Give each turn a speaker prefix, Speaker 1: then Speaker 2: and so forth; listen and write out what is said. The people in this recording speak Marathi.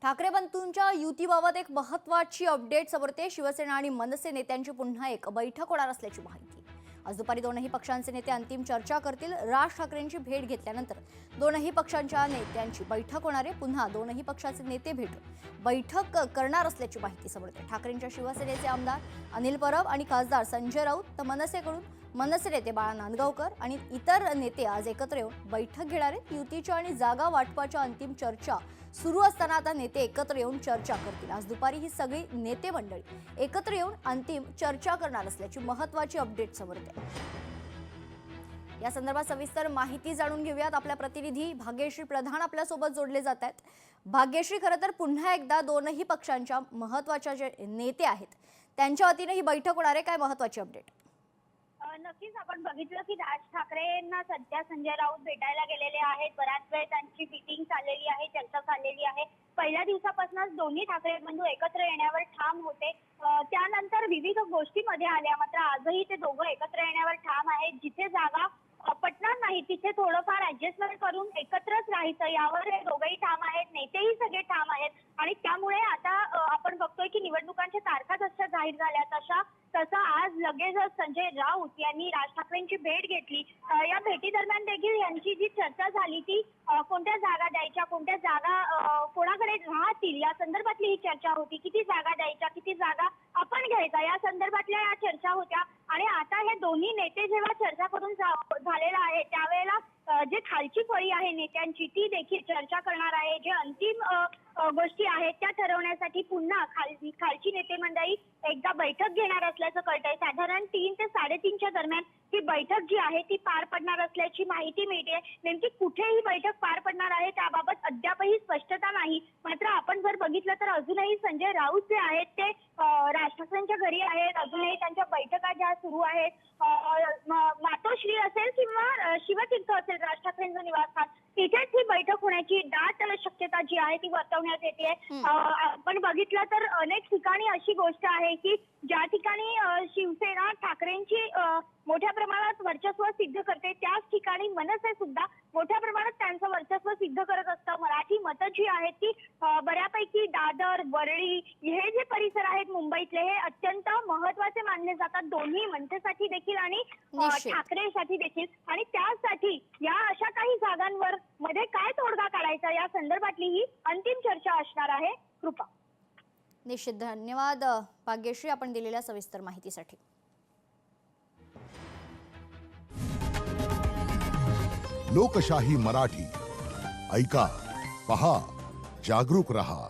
Speaker 1: ठाकरे बंधूंच्या युतीबाबत एक महत्त्वाची अपडेट समोर येते। शिवसेना आणि मनसे नेत्यांची पुन्हा एक बैठक होणार असल्याची माहिती। आज दुपारी दोनही पक्षांचे नेते अंतिम चर्चा करतील। राज ठाकरेंची भेट घेतल्यानंतर दोनही पक्षांच्या नेत्यांची बैठक होणार आहे। पुन्हा दोनही पक्षाचे नेते भेटून बैठक करणार असल्याची माहिती समोर येते। ठाकरेंच्या शिवसेनेचे आमदार अनिल परब आणि खासदार संजय राऊत तर मनसे नेते बाळा नांदगावकर आणि इतर नेते आज एकत्र येऊन बैठक घेणार आहेत। युतीच्या आणि जागा वाटपाच्या अंतिम चर्चा सुरू असताना आता नेते एकत्र येऊन चर्चा करतील। आज दुपारी ही सगळी नेते मंडळी एकत्र येऊन अंतिम चर्चा करणार असल्याची महत्त्वाची अपडेट समोर येते। या संदर्भात सविस्तर माहिती जाणून घेऊयात। आपल्या प्रतिनिधी भाग्यश्री प्रधान आपल्या सोबत जोडले जात आहेत। भाग्यश्री, खरं तर पुन्हा एकदा दोनही पक्षांच्या महत्त्वाच्या जे नेते आहेत त्यांच्या वतीने ही बैठक होणार आहे। काय महत्त्वाची अपडेट?
Speaker 2: नक्कीच आपण बघितलं की राज ठाकरेंना सध्या संजय राऊत भेटायला गेलेले आहेत। बराच वेळ त्यांची मीटिंग चाललेली आहे, चर्चा चाललेली आहे। पहिल्या दिवसापासूनच दोन्ही ठाकरे बंधू एकत्र येण्यावर ठाम होते। त्यानंतर विविध गोष्टींमध्ये आल्या, मात्र आजही ते दोघं एकत्र येण्यावर ठाम आहेत। जिथे जागा पटणार नाही तिथे थोडंफार ऍडजस्टमेंट करून एकत्रच राहायचं यावर हे दोघंही ठाम आहेत। नेतेही सगळे ठाम आहेत आणि त्यामुळे आता आपण बघतोय की निवडणुकांच्या तारखा जशा जाहीर झाल्या तसं आज लगेचच संजय राऊत यांनी राज ठाकरेंची भेट घेतली। या भेटी दरम्यान देखील यांची जी चर्चा झाली ती कोणत्या जागा द्यायच्या, कोणत्या जागा कोणाकडे राहतील या संदर्भातली ही चर्चा होती। किती जागा द्यायच्या, किती जागा आपण घ्यायचा या संदर्भातल्या या चर्चा होत्या। आणि आता हे दोन्ही नेते जेव्हा चर्चा करून झालेला आहे त्यावेळेला जे खालची फळी आहे नेत्यांची ती देखील चर्चा करणार आहे। जे अंतिम गोष्टी आहेत त्या ठरवण्यासाठी पुन्हा खालची नेते मंडळी एकदा बैठक घेणार असल्याचं कळतंय। साधारण 3 ते 3:30च्या दरम्यान ही बैठक जी आहे ती पार पडणार असल्याची माहिती मिळते। नेमकी कुठे ही बैठक पार पडणार आहे त्याबाबत अद्यापही स्पष्टता नाही। मात्र आपण जर बघितलं तर अजूनही संजय राऊत जे आहेत ते राज ठाकरेंच्या घरी आहेत। अजूनही त्यांच्या बैठका ज्या सुरू आहेत, मातोश्री असेल किंवा शिवतीर्थ असेल राज ठाकरेंचं निवासस्थान, तिथेच ही बैठक होण्याची दाट शक्यता जी आहे ती वर्तवण्यात येते। आपण बघितलं तर अनेक ठिकाणी अशी गोष्ट आहे की ज्या ठिकाणी शिवसेना ठाकरेंची मोठ्या प्रमाणात वर्चस्व सिद्ध करते त्याच ठिकाणी मनसे सुद्धा मोठ्या प्रमाणात त्यांचं वर्चस्व सिद्ध करत असतं। मराठी मतं जी आहेत ती बऱ्यापैकी दादर, वरळी हे जे परिसर आहेत मुंबईतले हे अत्यंत महत्त्वाचे मानले जातात, दोन्ही मनसेसाठी देखील आणि ठाकरेसाठी देखील। आणि त्यासाठी या अशा काही जागांवर मध्ये काय तोडगा काढायचा या संदर्भातली ही अंतिम चर्चा असणार आहे। कृपा,
Speaker 1: निश्चित धन्यवाद भाग्यश्री आपण दिलेल्या सविस्तर माहितीसाठी।
Speaker 3: लोकशाही मराठी ऐका, पहा, जागरूक रहा।